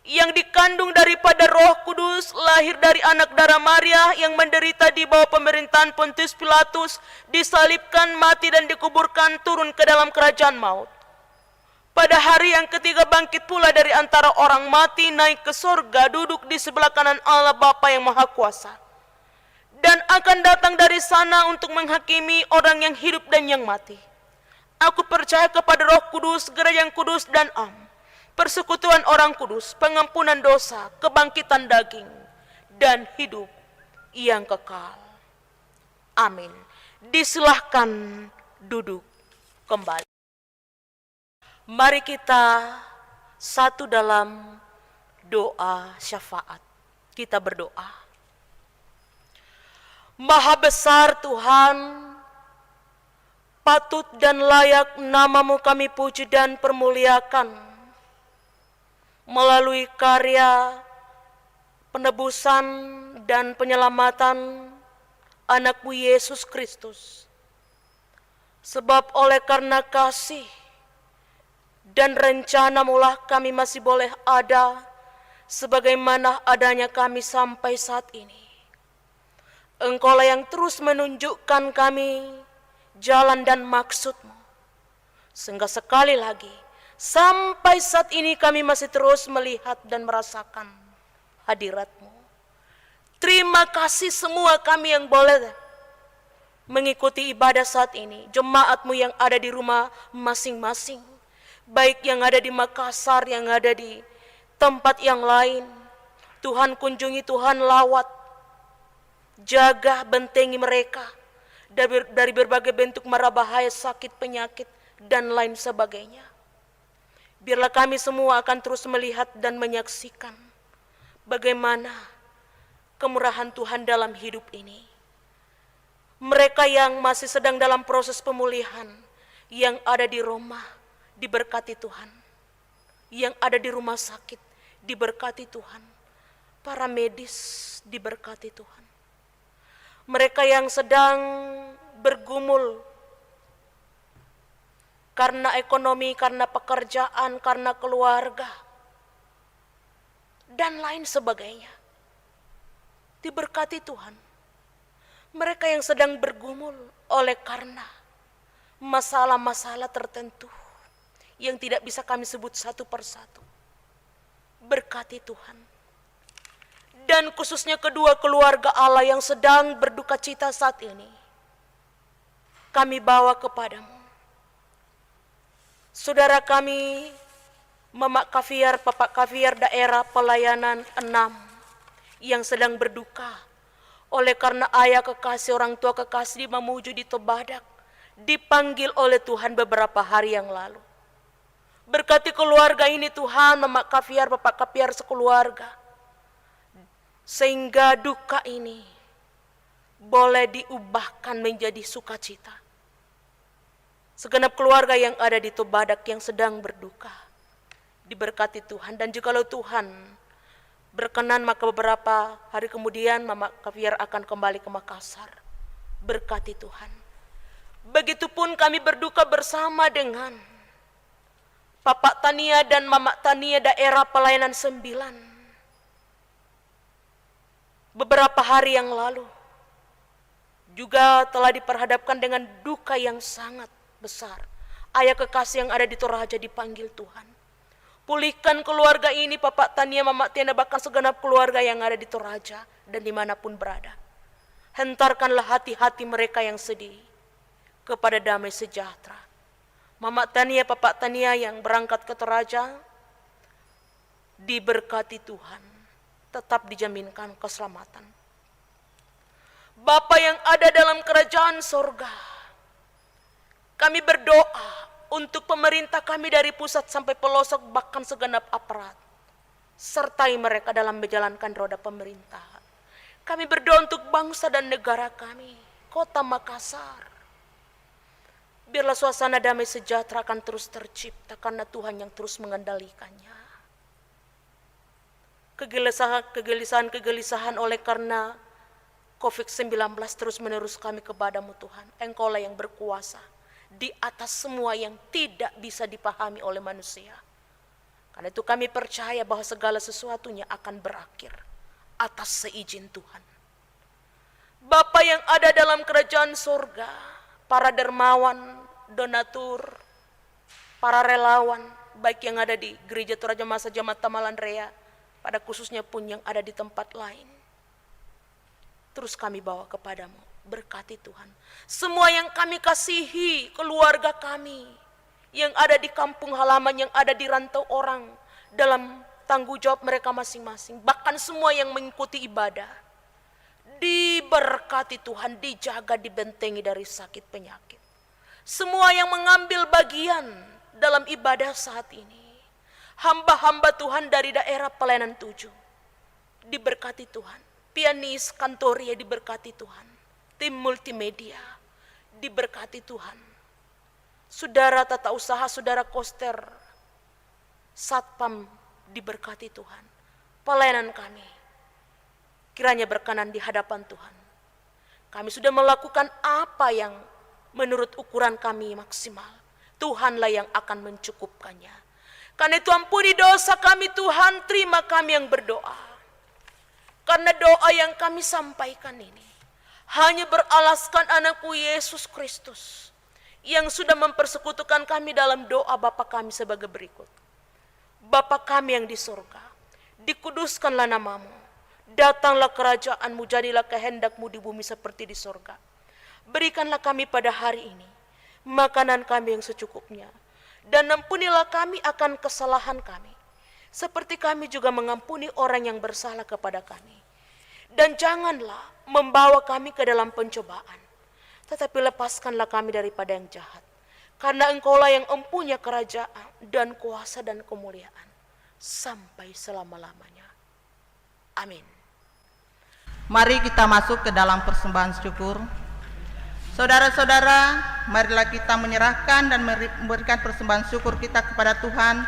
yang dikandung daripada Roh Kudus, lahir dari anak darah Maria, yang menderita di bawah pemerintahan Pontius Pilatus, disalibkan, mati dan dikuburkan, turun ke dalam kerajaan maut. Pada hari yang ketiga bangkit pula dari antara orang mati, naik ke sorga, duduk di sebelah kanan Allah Bapa yang Maha Kuasa, dan akan datang dari sana untuk menghakimi orang yang hidup dan yang mati. Aku percaya kepada Roh Kudus, gereja yang kudus dan am, persekutuan orang kudus, pengampunan dosa, kebangkitan daging, dan hidup yang kekal. Amin. Disilahkan duduk kembali. Mari kita satu dalam doa syafaat. Kita berdoa. Maha besar Tuhan, patut dan layak nama-Mu kami puji dan permuliakan. Melalui karya penebusan dan penyelamatan anak-Mu Yesus Kristus. Sebab oleh karena kasih dan rencana-Mu lah kami masih boleh ada sebagaimana adanya kami sampai saat ini. Engkau lah yang terus menunjukkan kami jalan dan maksud-Mu. Sehingga sekali lagi, sampai saat ini kami masih terus melihat dan merasakan hadirat-Mu. Terima kasih semua kami yang boleh mengikuti ibadah saat ini. Jemaat-Mu yang ada di rumah masing-masing. Baik yang ada di Makassar, yang ada di tempat yang lain. Tuhan kunjungi, Tuhan lawat. Jaga, bentengi mereka dari berbagai bentuk mara bahaya, sakit, penyakit, dan lain sebagainya. Biarlah kami semua akan terus melihat dan menyaksikan bagaimana kemurahan Tuhan dalam hidup ini. Mereka yang masih sedang dalam proses pemulihan, yang ada di rumah, diberkati Tuhan. Yang ada di rumah sakit, diberkati Tuhan. Para medis, diberkati Tuhan. Mereka yang sedang bergumul karena ekonomi, karena pekerjaan, karena keluarga, dan lain sebagainya, diberkati Tuhan. Mereka yang sedang bergumul oleh karena masalah-masalah tertentu yang tidak bisa kami sebut satu persatu, berkati Tuhan. Dan khususnya kedua keluarga Allah yang sedang berduka cita saat ini, kami bawa kepadamu. Saudara kami, Mamak Kaviar, Papak Kaviar daerah pelayanan 6 yang sedang berduka oleh karena ayah kekasih, orang tua kekasih di Mamuju di Tobadak dipanggil oleh Tuhan beberapa hari yang lalu. Berkati keluarga ini Tuhan, Mamak Kaviar, Papak Kaviar sekeluarga, sehingga duka ini boleh diubahkan menjadi sukacita. Segenap keluarga yang ada di Tobadak yang sedang berduka, diberkati Tuhan. Dan jikalau Tuhan berkenan, maka beberapa hari kemudian Mama Kaviar akan kembali ke Makassar. Berkati Tuhan. Begitupun kami berduka bersama dengan Papak Tania dan Mama Tania daerah pelayanan 9. Beberapa hari yang lalu juga telah diperhadapkan dengan duka yang sangat besar. Ayah kekasih yang ada di Toraja dipanggil Tuhan. Pulihkan keluarga ini, Papak Tania, Mama Tiana, bahkan segenap keluarga yang ada di Toraja dan dimanapun berada. Hentarkanlah hati-hati mereka yang sedih kepada damai sejahtera. Mama Tania, Papak Tania yang berangkat ke Toraja, diberkati Tuhan, tetap dijaminkan keselamatan. Bapa yang ada dalam kerajaan sorga, kami berdoa untuk pemerintah kami dari pusat sampai pelosok, bahkan segenap aparat. Sertai mereka dalam menjalankan roda pemerintahan. Kami berdoa untuk bangsa dan negara kami, kota Makassar. Biarlah suasana damai sejahtera akan terus tercipta karena Tuhan yang terus mengendalikannya. Kegelisahan oleh karena COVID-19 terus menerus kami kepadamu Tuhan. Engkaulah yang berkuasa di atas semua yang tidak bisa dipahami oleh manusia. Karena itu kami percaya bahwa segala sesuatunya akan berakhir atas seizin Tuhan. Bapa yang ada dalam kerajaan surga, para dermawan, donatur, para relawan, baik yang ada di Gereja Toraja Masa Jemaat Tamalan Rea, pada khususnya pun yang ada di tempat lain, terus kami bawa kepadamu. Berkati Tuhan. Semua yang kami kasihi, keluarga kami yang ada di kampung halaman, yang ada di rantau orang, dalam tanggung jawab mereka masing-masing. Bahkan semua yang mengikuti ibadah, diberkati Tuhan, dijaga, dibentengi dari sakit penyakit. Semua yang mengambil bagian dalam ibadah saat ini, hamba-hamba Tuhan dari daerah pelayanan 7, diberkati Tuhan. Pianis Kantoria diberkati Tuhan. Tim multimedia diberkati Tuhan. Saudara tata usaha, saudara koster, satpam diberkati Tuhan. Pelayanan kami kiranya berkenan di hadapan Tuhan. Kami sudah melakukan apa yang menurut ukuran kami maksimal. Tuhanlah yang akan mencukupkannya. Karena itu ampuni dosa kami Tuhan, terima kami yang berdoa. Karena doa yang kami sampaikan ini hanya beralaskan anakmu Yesus Kristus yang sudah mempersekutukan kami dalam doa Bapa kami sebagai berikut. Bapa kami yang di surga, dikuduskanlah namamu, datanglah kerajaan-Mu, jadilah kehendak-Mu di bumi seperti di surga. Berikanlah kami pada hari ini makanan kami yang secukupnya, dan ampunilah kami akan kesalahan kami, seperti kami juga mengampuni orang yang bersalah kepada kami. Dan janganlah membawa kami ke dalam pencobaan, tetapi lepaskanlah kami daripada yang jahat. Karena Engkaulah yang empunya kerajaan dan kuasa dan kemuliaan sampai selama-lamanya. Amin. Mari kita masuk ke dalam persembahan syukur. Saudara-saudara, marilah kita menyerahkan dan memberikan persembahan syukur kita kepada Tuhan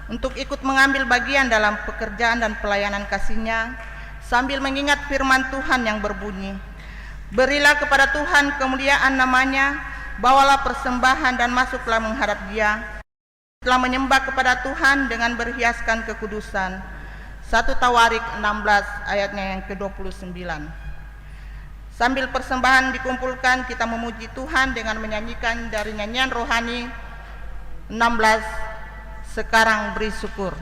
untuk ikut mengambil bagian dalam pekerjaan dan pelayanan kasih-Nya, sambil mengingat firman Tuhan yang berbunyi, berilah kepada Tuhan kemuliaan namanya, bawalah persembahan dan masuklah menghadap Dia, telah menyembah kepada Tuhan dengan berhiaskan kekudusan. 1 Tawarik 16 ayatnya yang ke-29. Sambil persembahan dikumpulkan, kita memuji Tuhan dengan menyanyikan dari nyanyian rohani 16, Sekarang Beri Syukur.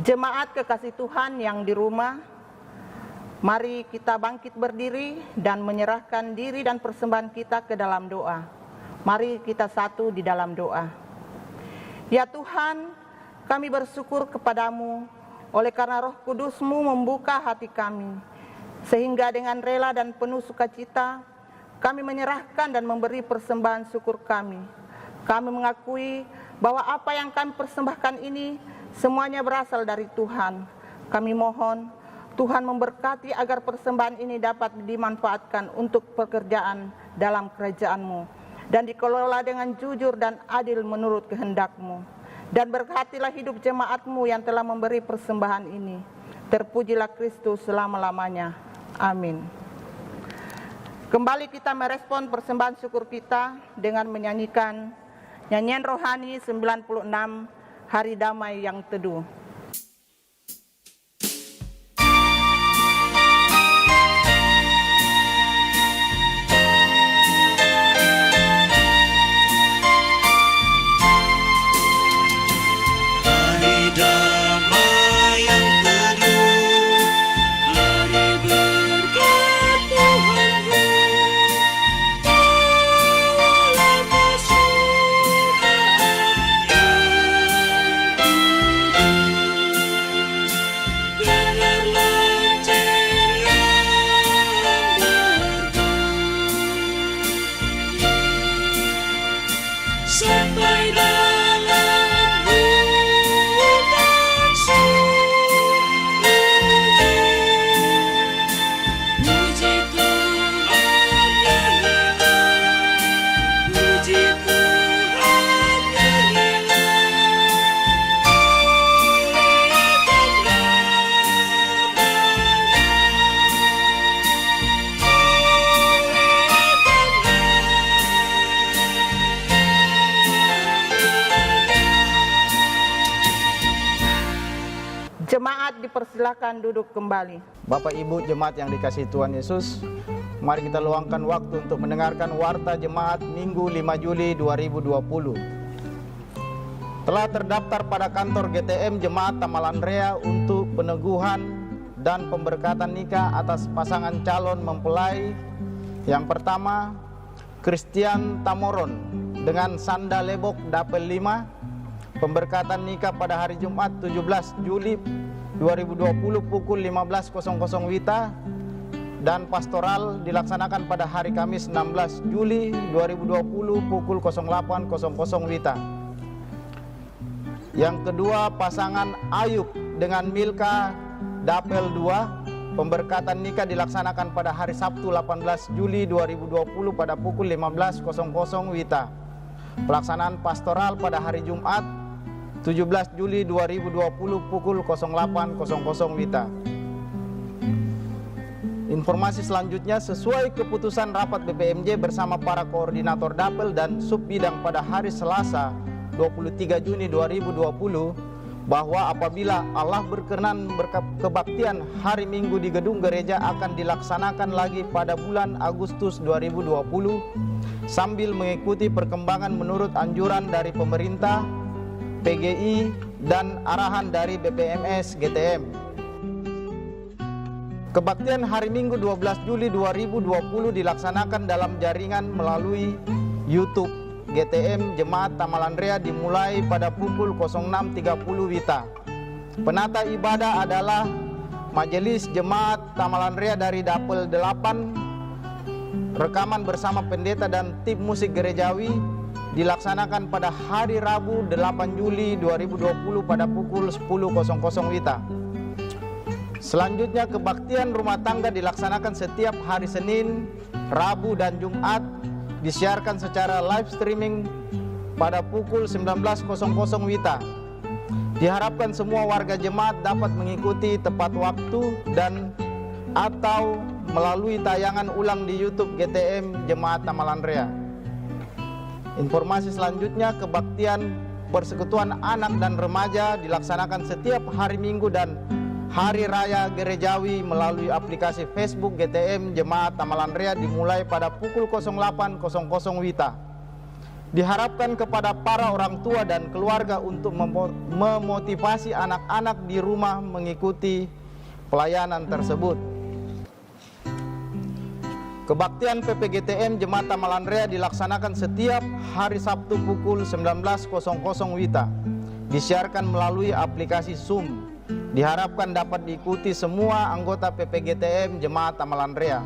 Jemaat kekasih Tuhan yang di rumah, mari kita bangkit berdiri dan menyerahkan diri dan persembahan kita ke dalam doa. Mari kita satu di dalam doa. Ya Tuhan, kami bersyukur kepadamu oleh karena Roh Kudus-Mu membuka hati kami, sehingga dengan rela dan penuh sukacita kami menyerahkan dan memberi persembahan syukur kami. Kami mengakui bahwa apa yang kami persembahkan ini semuanya berasal dari Tuhan. Kami mohon Tuhan memberkati agar persembahan ini dapat dimanfaatkan untuk pekerjaan dalam kerajaan-Mu dan dikelola dengan jujur dan adil menurut kehendak-Mu. Dan berkatilah hidup jemaat-Mu yang telah memberi persembahan ini. Terpujilah Kristus selama-lamanya. Amin. Kembali kita merespon persembahan syukur kita dengan menyanyikan nyanyian rohani 96, Hari Damai yang Teduh. Jemaat dipersilakan duduk kembali. Bapak Ibu jemaat yang dikasihi Tuhan Yesus, mari kita luangkan waktu untuk mendengarkan warta jemaat Minggu 5 Juli 2020. Telah terdaftar pada kantor GTM Jemaat Tamalan Rea untuk peneguhan dan pemberkatan nikah atas pasangan calon mempelai. Yang pertama, Christian Tamoron dengan Sanda Lebok Dapel 5. Pemberkatan nikah pada hari Jumat 17 Juli 2020 pukul 15.00 WITA, dan pastoral dilaksanakan pada hari Kamis 16 Juli 2020 pukul 08.00 WITA. Yang kedua, pasangan Ayub dengan Milka Dapel 2. Pemberkatan nikah dilaksanakan pada hari Sabtu 18 Juli 2020 pada pukul 15.00 WITA. Pelaksanaan pastoral pada hari Jumat 17 Juli 2020 pukul 08.00 WITA. Informasi selanjutnya, sesuai keputusan rapat BPMJ bersama para koordinator Dapel dan Subbidang pada hari Selasa 23 Juni 2020, bahwa apabila Allah berkenan kebaktian hari Minggu di gedung gereja akan dilaksanakan lagi pada bulan Agustus 2020 sambil mengikuti perkembangan menurut anjuran dari pemerintah, PGI, dan arahan dari BPMS GTM. Kebaktian hari Minggu 12 Juli 2020 dilaksanakan dalam jaringan melalui YouTube GTM Jemaat Tamalanrea dimulai pada pukul 06.30 WITA. Penata ibadah adalah Majelis Jemaat Tamalanrea dari Dapel 8. Rekaman bersama pendeta dan tim musik gerejawi dilaksanakan pada hari Rabu 8 Juli 2020 pada pukul 10.00 WITA. Selanjutnya, kebaktian rumah tangga dilaksanakan setiap hari Senin, Rabu, dan Jumat, disiarkan secara live streaming pada pukul 19.00 WITA. Diharapkan semua warga jemaat dapat mengikuti tepat waktu dan atau melalui tayangan ulang di YouTube GTM Jemaat Tamalanrea. Informasi selanjutnya, kebaktian persekutuan anak dan remaja dilaksanakan setiap hari Minggu dan Hari Raya Gerejawi melalui aplikasi Facebook GTM Jemaat Tamalanrea dimulai pada pukul 08.00 WITA. Diharapkan kepada para orang tua dan keluarga untuk memotivasi anak-anak di rumah mengikuti pelayanan tersebut. Kebaktian PPGTM Jemaat Tamalanrea dilaksanakan setiap hari Sabtu pukul 19.00 WITA. Disiarkan melalui aplikasi Zoom. Diharapkan dapat diikuti semua anggota PPGTM Jemaat Tamalanrea.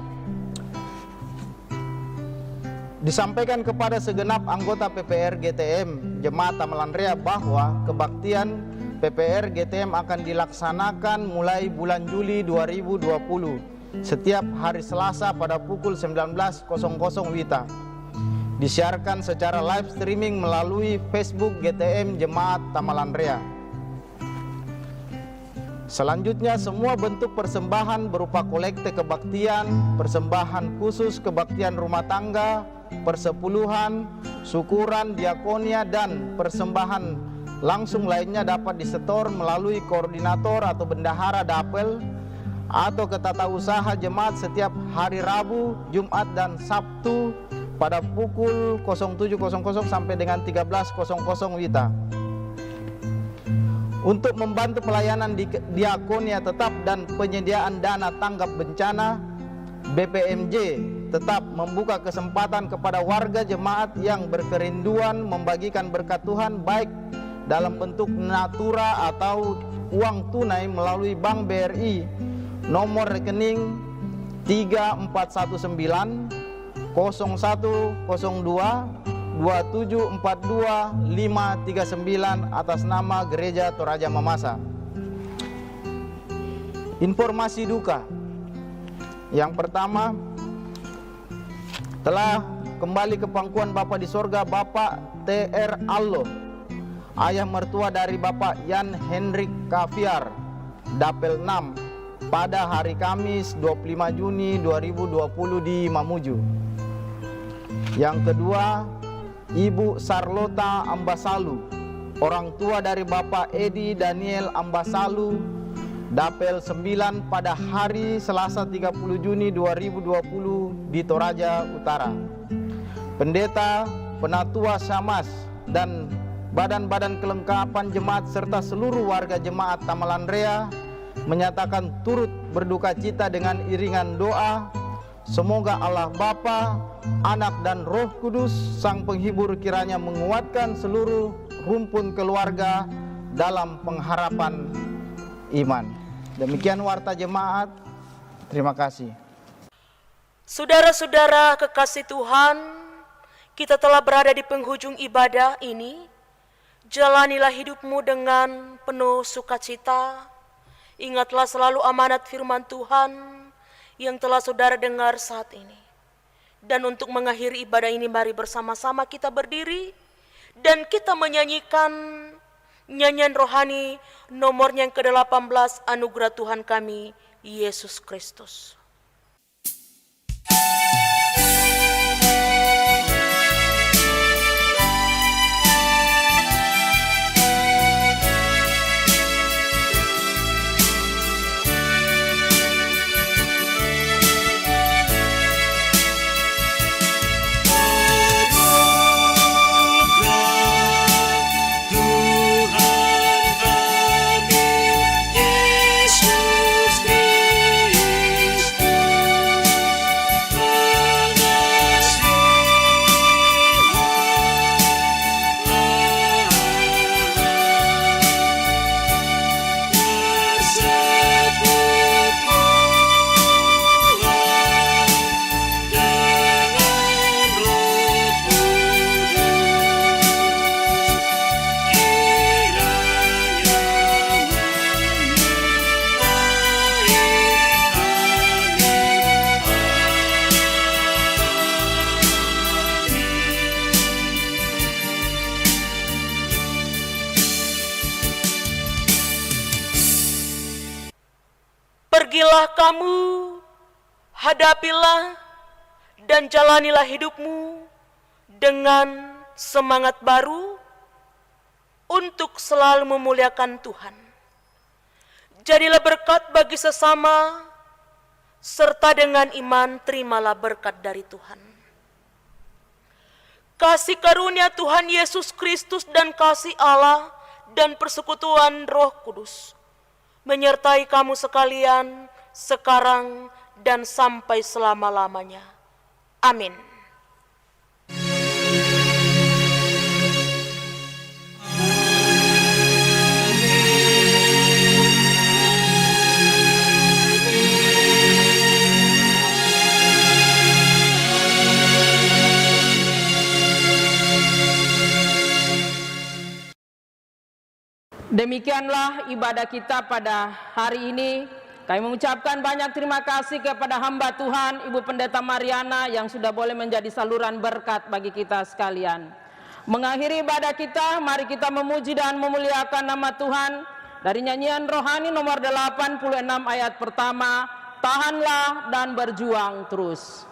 Disampaikan kepada segenap anggota PPR GTM Jemaat Tamalanrea bahwa kebaktian PPR GTM akan dilaksanakan mulai bulan Juli 2020 setiap hari Selasa pada pukul 19.00 WITA. Disiarkan secara live streaming melalui Facebook GTM Jemaat Tamalanrea. Selanjutnya, semua bentuk persembahan berupa kolekte kebaktian, persembahan khusus kebaktian rumah tangga, persepuluhan, syukuran, diakonia, dan persembahan langsung lainnya dapat disetor melalui koordinator atau bendahara Dapel atau ke tata usaha jemaat setiap hari Rabu, Jumat, dan Sabtu pada pukul 07.00 sampai dengan 13.00 WITA. Untuk membantu pelayanan diakonia tetap dan penyediaan dana tanggap bencana, BPMJ tetap membuka kesempatan kepada warga jemaat yang berkerinduan membagikan berkat Tuhan baik dalam bentuk natura atau uang tunai melalui Bank BRI nomor rekening 3419 0102 2742539 atas nama Gereja Toraja Mamasa. Informasi duka. Yang pertama, telah kembali ke pangkuan Bapa di sorga Bapak TR Allo, ayah mertua dari Bapak Yan Hendrik Kaviar, Dapel 6, pada hari Kamis 25 Juni 2020 di Mamuju. Yang kedua, Ibu Sarlota Ambasalu, orang tua dari Bapak Edi Daniel Ambasalu, Dapel 9 pada hari Selasa 30 Juni 2020 di Toraja Utara. Pendeta, Penatua Syamas, dan badan-badan kelengkapan jemaat serta seluruh warga jemaat Tamalanrea menyatakan turut berduka cita dengan iringan doa. Semoga Allah Bapa, Anak dan Roh Kudus, Sang Penghibur kiranya menguatkan seluruh rumpun keluarga dalam pengharapan iman. Demikian warta jemaat. Terima kasih. Saudara-saudara kekasih Tuhan, kita telah berada di penghujung ibadah ini. Jalanilah hidupmu dengan penuh sukacita. Ingatlah selalu amanat firman Tuhan yang telah saudara dengar saat ini. Dan untuk mengakhiri ibadah ini, mari bersama-sama kita berdiri dan kita menyanyikan nyanyian rohani nomornya yang ke-18, Anugerah Tuhan kami, Yesus Kristus. Pergilah kamu, hadapilah dan jalanilah hidupmu dengan semangat baru untuk selalu memuliakan Tuhan. Jadilah berkat bagi sesama, serta dengan iman terimalah berkat dari Tuhan. Kasih karunia Tuhan Yesus Kristus dan kasih Allah dan persekutuan Roh Kudus menyertai kamu sekalian sekarang dan sampai selama-lamanya. Amin. Demikianlah ibadah kita pada hari ini. Kami mengucapkan banyak terima kasih kepada hamba Tuhan, Ibu Pendeta Mariana yang sudah boleh menjadi saluran berkat bagi kita sekalian. Mengakhiri ibadah kita, mari kita memuji dan memuliakan nama Tuhan dari nyanyian rohani nomor 86 ayat pertama, tahanlah dan berjuang terus.